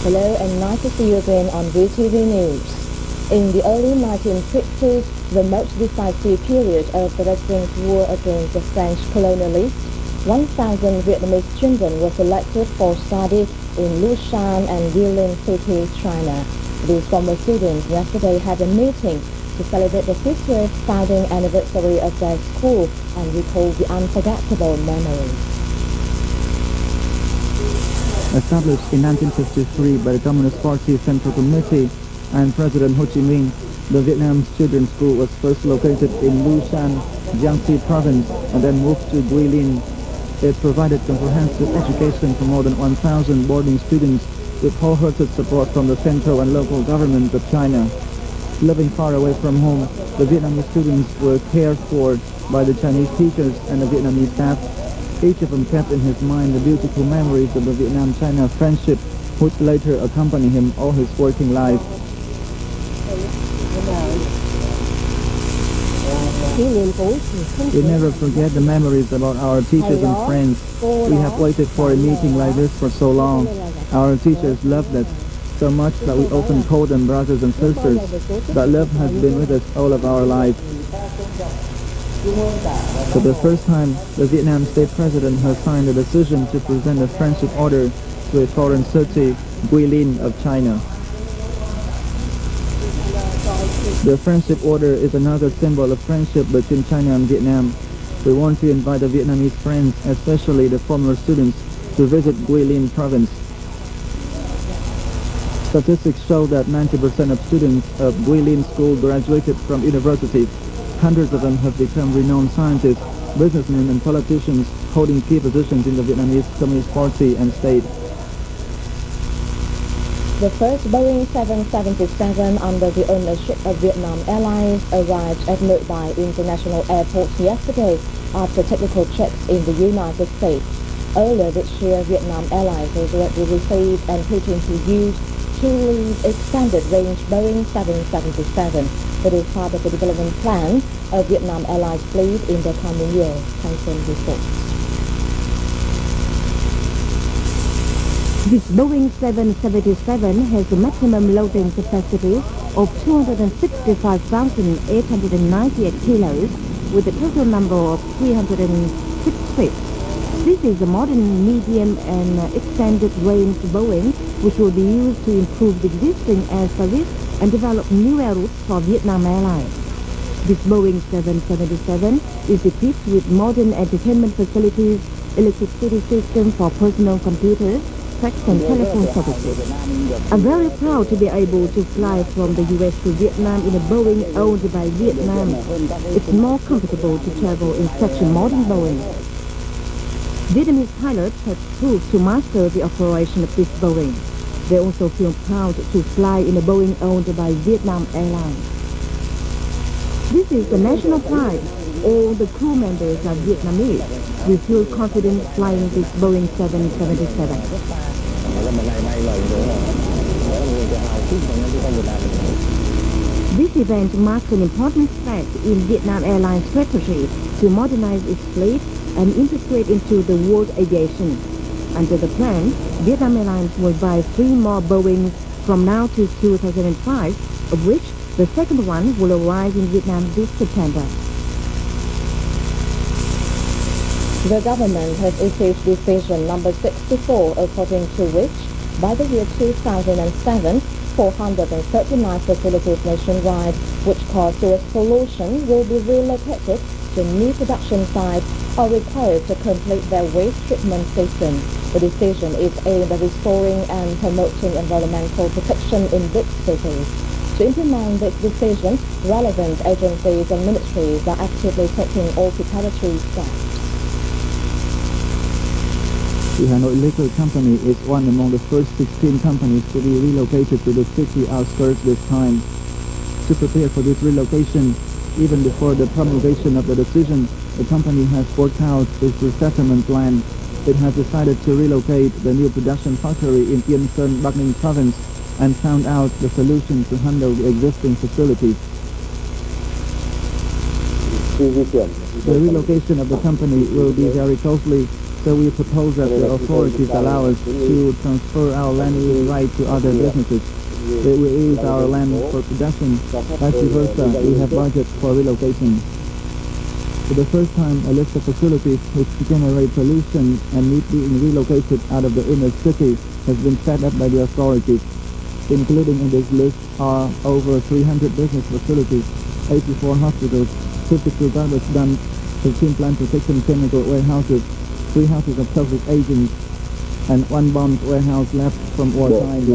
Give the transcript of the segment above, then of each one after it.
Hello and nice to see you again on VTV News. In the early 1950s, the most decisive period of the Resistance War against the French colonialists, 1,000 Vietnamese children were selected for study in Lushan and Guilin City, China. These former students yesterday had a meeting to celebrate the 50th founding anniversary of their school and recall the unforgettable memories. Established in 1953 by the Communist Party Central Committee and President Ho Chi Minh, the Vietnam Children's School was first located in Lushan, Jiangxi Province, and then moved to Guilin. It provided comprehensive education for more than 1,000 boarding students with wholehearted support from the central and local governments of China. Living far away from home, the Vietnamese students were cared for by the Chinese teachers and the Vietnamese staff. Each of them kept in his mind the beautiful memories of the Vietnam-China friendship, which later accompanied him all his working life. We never forget the memories about our teachers and friends. We have waited for a meeting like this for so long. Our teachers loved us so much that we often call them brothers and sisters. That love has been with us all of our life. For the first time, the Vietnam State President has signed a decision to present a friendship order to a foreign city, Guilin of China. The friendship order is another symbol of friendship between China and Vietnam. We want to invite the Vietnamese friends, especially the former students, to visit Guilin province. Statistics show that 90% of students of Guilin school graduated from university. Hundreds of them have become renowned scientists, businessmen and politicians holding key positions in the Vietnamese Communist Party and state. The first Boeing 777 under the ownership of Vietnam Airlines arrived at Nội Bài International Airport yesterday after technical checks in the United States. Earlier this year, Vietnam Airlines has already received and put into use two extended range Boeing 777. It is part of the development plan of Vietnam Airlines fleet in the coming year, Tyson reports. This Boeing 777 has a maximum loading capacity of 265,898 kilos with a total number of 306 seats. This is a modern, medium and extended range Boeing which will be used to improve the existing air service and develop new air routes for Vietnam Airlines. This Boeing 777 is equipped with modern entertainment facilities, electricity system for personal computers, fax and telephone services. I'm very proud to be able to fly from the US to Vietnam in a Boeing owned by Vietnam. It's more comfortable to travel in such a modern Boeing. Vietnamese pilots have proved to master the operation of this Boeing. They also feel proud to fly in a Boeing owned by Vietnam Airlines. This is a national pride. All the crew members are Vietnamese. We feel confident flying this Boeing 777. This event marks an important step in Vietnam Airlines' strategy to modernize its fleet and integrate into the world aviation. Under the plan, Vietnam Airlines will buy 3 more Boeings from now to 2005, of which the second one will arrive in Vietnam this September. The government has issued decision number 64, according to which, by the year 2007, 439 facilities nationwide, which cause sewage pollution, will be relocated to new production sites or required to complete their waste treatment system. The decision is aimed at restoring and promoting environmental protection in big cities. To implement this decision, relevant agencies and ministries are actively taking all preparatory steps. The Hanoi Liquor Company is one among the first 16 companies to be relocated to the city outskirts this time. To prepare for this relocation, even before the promulgation of the decision, the company has worked out its resettlement plan. It has decided to relocate the new production factory in Yên Sơn, Bắc Ninh province and found out the solution to handle the existing facilities. The relocation of the company will be very costly. So we propose that the authorities allow us to transfer our land use right to other businesses. They will use our land for production. Vice versa, we have budget for relocation. For the first time, a list of facilities which generate pollution and need being relocated out of the inner city has been set up by the authorities. Including in this list are over 300 business facilities, 84 hospitals, 52 garbage dumps, 15 plant protection chemical warehouses, 3 houses of toxic agents, and 1 bomb warehouse left from wartime.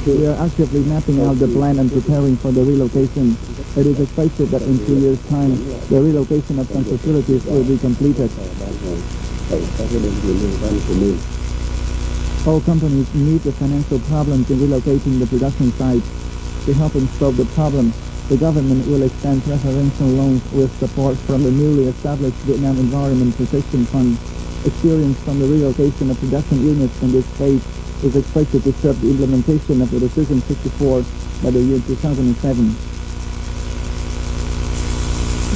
We are actively mapping out the plan and preparing for the relocation. It is expected that in 2 years' time, the relocation of some facilities will be completed. All companies meet the financial problems in relocating the production sites. To help them solve the problem, the government will extend preferential loans with support from the newly established Vietnam Environment Protection Fund. Experience from the relocation of production units in this phase is expected to serve the implementation of the Decision 64 by the year 2007.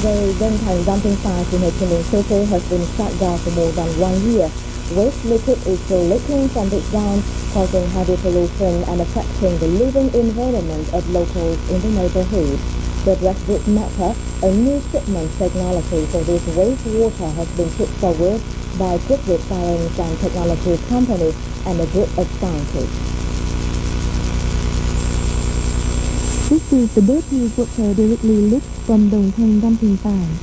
The Dân Thành dumping site in Ho Chi Minh City has been shut down for more than 1 year. Waste liquid is still leaking from the ground, causing heavy pollution and affecting the living environment of locals in the neighborhood. To address this matter, a new shipment technology for this wastewater has been put forward by a group of science and technology companies and a group of scientists. This is the dirty water directly leaked from Dong Thanh dumping site.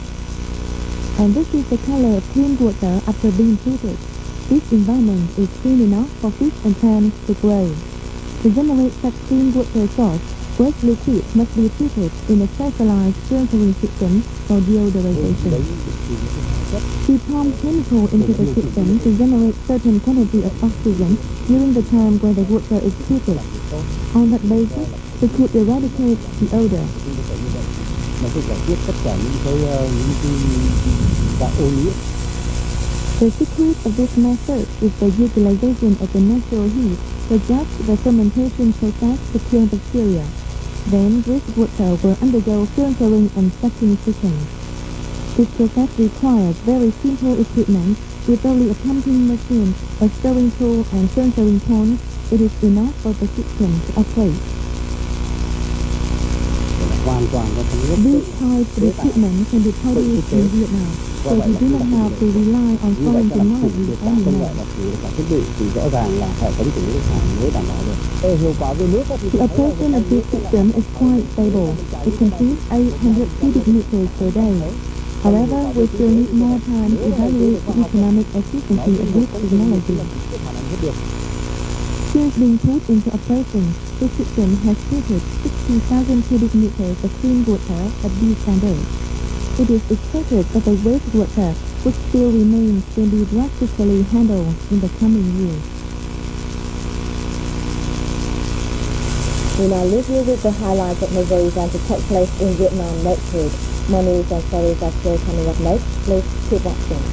And this is the color of clean water after being treated. This environment is clean enough for fish and plants to grow. To generate such clean water source, waste liquid must be treated in a specialized filtering system for deodorization. We pump chemical into the system to generate certain quantity of oxygen during the time when the water is treated. On that basis, we could eradicate the odor. The secret of this method is the utilization of the natural heat, such as the fermentation process to kill bacteria. Then this water will undergo filtering and sucking systems. This process requires very simple equipment with only a pumping machine, a stirring tool and filtering pond. It is enough for the system to operate. These types of equipment can be produced in Vietnam, so we do not have to rely on foreign technology anymore. The operation of this system is quite stable. It consumes 800 cubic meters per day. However, we still need more time to evaluate the economic efficiency of this technology. Since being put into operation, the system has treated 60,000 cubic meters of clean water at these standards. It is expected that the wastewater which still remains will be drastically handled in the coming years. We now leave you with the highlights of measures and to take place in Vietnam next week. More news and stories are still coming up next. Please keep watching.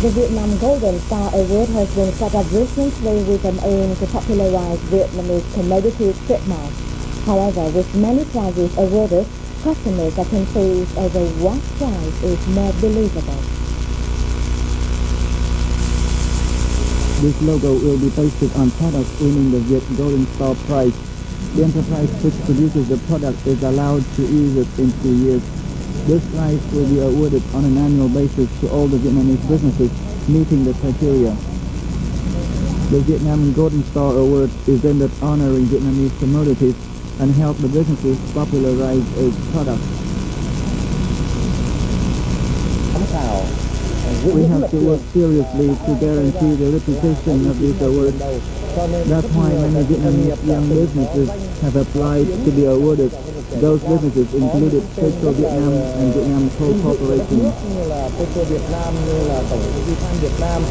The Vietnam Golden Star Award has been set up recently with an aim to popularize Vietnamese commodity trademarks. However, with many prizes awarded, customers are confused over what prize is more believable. This logo will be pasted on products winning the Viet Golden Star Prize. The enterprise which produces the product is allowed to use it in 2 years. This prize will be awarded on an annual basis to all the Vietnamese businesses meeting the criteria. The Vietnam Golden Star Award is aimed at honoring Vietnamese commodities and help the businesses popularize its products. We have to work seriously to guarantee the reputation of this award. That's why many Vietnamese young businesses have applied to be awarded. Those businesses included Petro Vietnam and Vietnam Coal Corporation. Như là Petro Việt Nam, như là Tổng công ty than Việt Nam.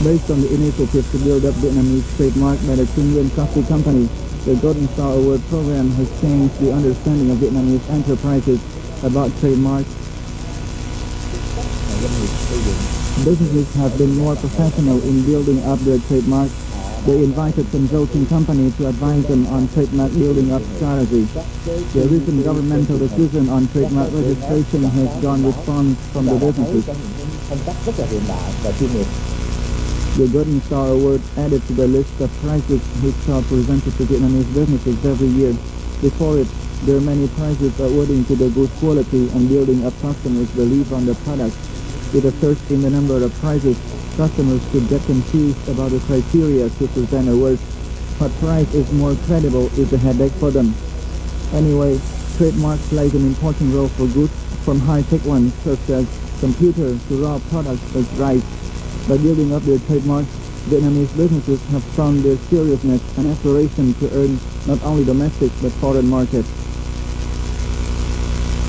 Based on the initiative to build up Vietnamese trademark by the Trung Nguyên Coffee Company, the Golden Star Award program has changed the understanding of Vietnamese enterprises about trademarks. Businesses have been more professional in building up their trademarks. They invited consulting company to advise them on trademark building up strategy. The recent governmental decision on trademark registration has drawn response from the businesses. The Golden Star Award added to the list of prizes which are presented to Vietnamese businesses every year. Before it, there are many prizes awarding to the good quality and building up customers' belief on the product. With a surge in the number of prizes, customers could get confused about the criteria to present awards. What prize is more credible is a headache for them. Anyway, trademark plays an important role for goods, from high-tech ones such as computer to raw products such as rice. By building up their trademarks, Vietnamese businesses have shown their seriousness and aspiration to earn not only domestic but foreign markets.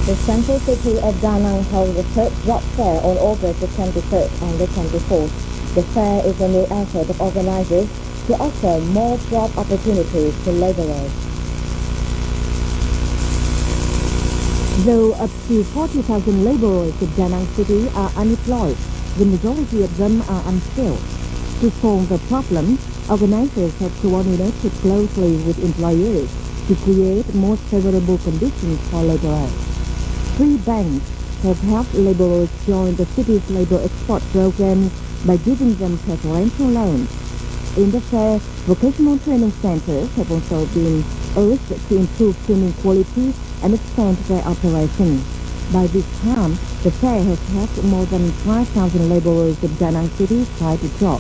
The central city of Da Nang held the third job fair on August the 23rd and the 24th. The fair is a new effort of organizers to offer more job opportunities to laborers. Though up to 40,000 laborers in Da Nang City are unemployed, the majority of them are unskilled. To solve the problem, organizers have coordinated closely with employers to create more favorable conditions for laborers. 3 banks have helped laborers join the city's labor export program by giving them preferential loans. In the fair, vocational training centers have also been urged to improve training quality and expand their operation. By this time, the fair has helped more than 5,000 laborers in Da Nang City find a job.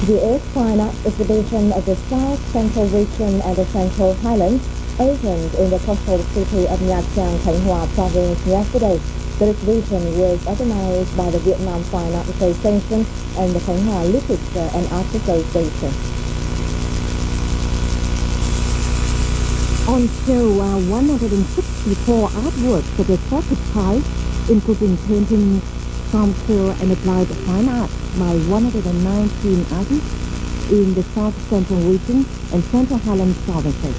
The 8th Fine Arts exhibition of the South Central Region and the Central Highlands opened in the coastal city of Nha Trang, Thanh Hoa province yesterday. The exhibition was organized by the Vietnam Fine Arts Association and the Thanh Hoa Literature and Arts Association. On show are 164 artworks of the assorted types, including painting, sculpture, and applied fine art by 119 artists in the South Central Region and Central Highlands provinces.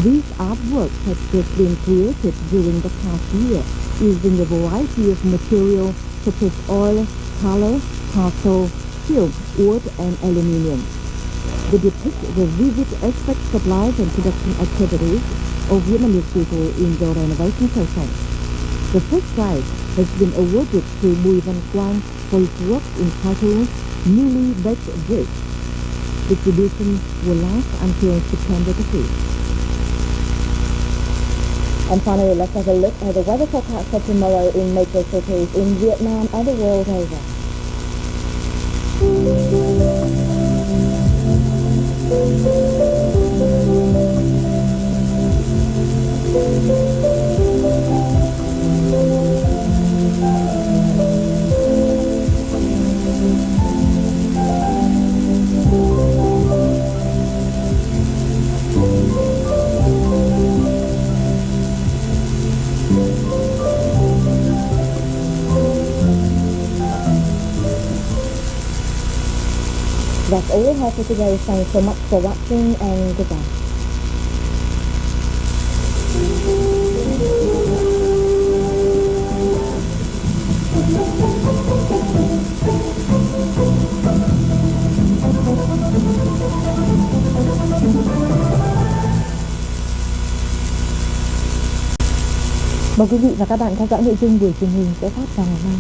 These artworks have just been created during the past year using a variety of materials such as oil, color, charcoal, silk, wood, and aluminium. They depict the vivid aspects of life and production activities of Vietnamese people in the renovation process. The first prize has been awarded to Bùi Văn Quang for his work entitled Newly Baked Bricks. The exhibition will last until September the 5th. And finally, let's have a look at the weather forecast for tomorrow in major cities in Vietnam and the world over. That's all we have for today. Thanks so much for watching and goodbye. Mời quý vị và các bạn theo dõi nội dung buổi truyền hình sẽ phát vào ngày mai.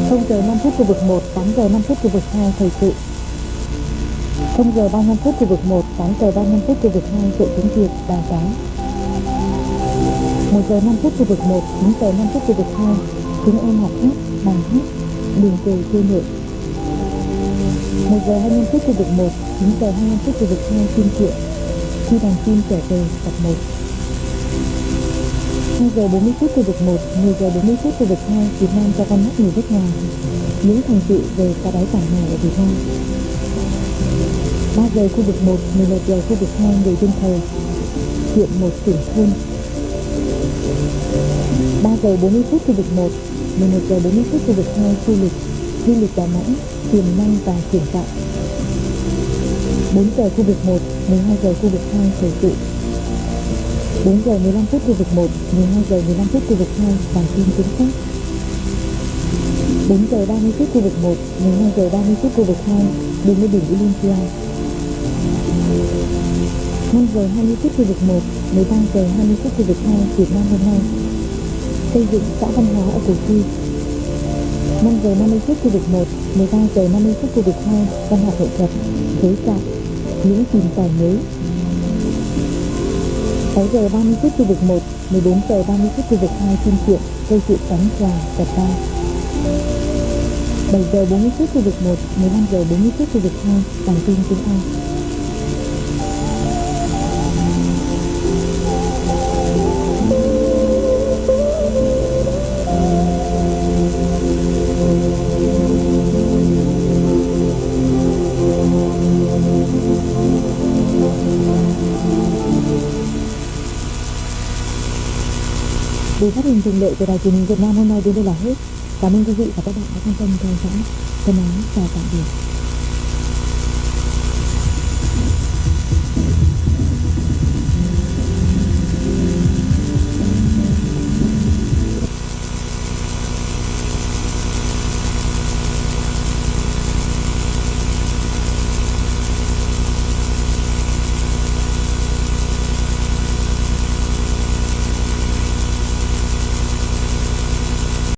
0 giờ 5 phút khu vực 1, 8 giờ 5 phút khu vực 2 thời sự. 0 giờ 35 phút khu vực 1, 8 giờ 35 phút khu vực 2 dạy tiếng Việt, đào tạo. 1 giờ 5 phút khu vực 1, 9 giờ 5 phút khu vực 2 tiếng em học hát, bài hát, đường về quê nội. 1 giờ 25 phút khu vực 1, 9 giờ 25 phút khu vực 2 phim truyện, khi đàn phim trở về tập 1. 2 giờ 40 phút khu vực 1, 10 giờ 40 phút khu vực 2 Việt Nam cho con mắt người nước ngoài, những thành tựu về ca đáy cảng nghèo ở Việt Nam. 3 giờ khu vực 1, 11 giờ khu vực 2 người dân thờ, huyện 1 trưởng thôn. 3 giờ 40 phút khu vực 1, 11 giờ 40 phút khu vực 2 du lịch Đà Nẵng, tiềm năng và triển vọng. 4 giờ khu vực 1, 12 giờ khu vực 2 thời sự. 4 giờ 15 phút khu vực 1, 12 giờ 15 phút khu vực 2 bản tin tiếng khác. 4 giờ 30 phút khu vực 1, 12 giờ 30 phút khu vực 2 đường lên đỉnh Olympia. 5 giờ 20 phút khu vực 1, 13 giờ 20 phút khu vực 2 Việt Nam hôm nay. Xây dựng xã văn hóa ở Củ Chi. 5 giờ 50 phút khu vực 1, 13 giờ 50 phút khu vực 2 văn học nghệ thuật dối trại những tìm tòi mới. 6 giờ 30 phút khu vực 1, 14 giờ 30 phút khu vực 2 phim truyện câu chuyện bánh quà tập 3. 7 giờ 40 phút khu vực 1, 15 giờ 40 phút khu vực 2 bản tin tiếng Anh. Buổi phát hình thường lệ của Đài Truyền hình Việt Nam hôm nay đến đây là hết. Cảm ơn quý vị và các bạn đã quan tâm theo dõi. Thân ái chào tạm biệt.